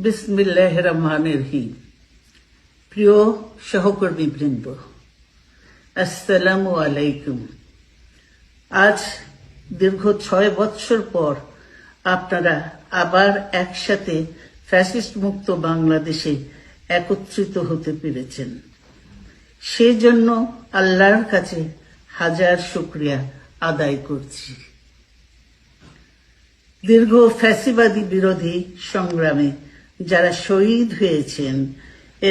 বিসমিল্লাহির রহমানির রহিম। প্রিয় সহকর্মীবৃন্দ, আসসালামু আলাইকুম। আজ দীর্ঘ 6 বৎসর পর আপনারা আবার একসাথে ফ্যাসিস্ট মুক্ত বাংলাদেশে একত্রিত হতে পেরেছেন। সেজন্য আল্লাহর কাছে হাজার শুকরিয়া আদায় করছি। দীর্ঘ ফ্যাসিবাদী বিরোধী সংগ্রামে যারা শহীদ হয়েছেন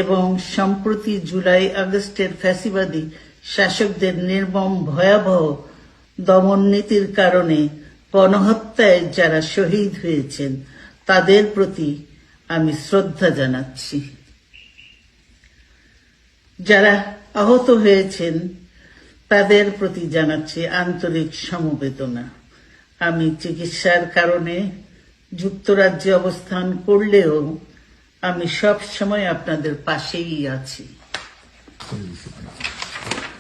এবং সম্প্রতি জুলাই আগস্টের ফ্যাসিবাদী শাসকদের নির্মম ভয়াবহ দমন নীতির কারণে গণহত্যায় যারা শহীদ হয়েছেন তাদের প্রতি আমি শ্রদ্ধা জানাচ্ছি। যারা আহত হয়েছেন তাদের প্রতি জানাচ্ছি আন্তরিক সমবেদনা। আমি চিকিৎসার কারণে যুক্তরাজ্যে অবস্থান করলেও আমি সব সময় আপনাদের পাশেই আছি।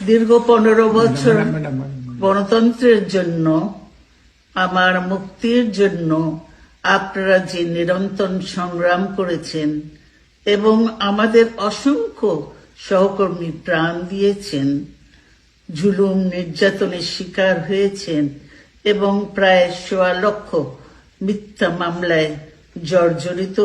দীর্ঘ 15 বছর গণতন্ত্রের জন্য, আমার মুক্তির জন্য আপনারা যে নিরন্তর সংগ্রাম করেছেন এবং আমাদের অসংখ্য সহকর্মী প্রাণ দিয়েছেন, জুলুম নির্যাতনের শিকার হয়েছেন এবং প্রায় 1.25 লক্ষ মিথ্যা মামলায় জর্জরিত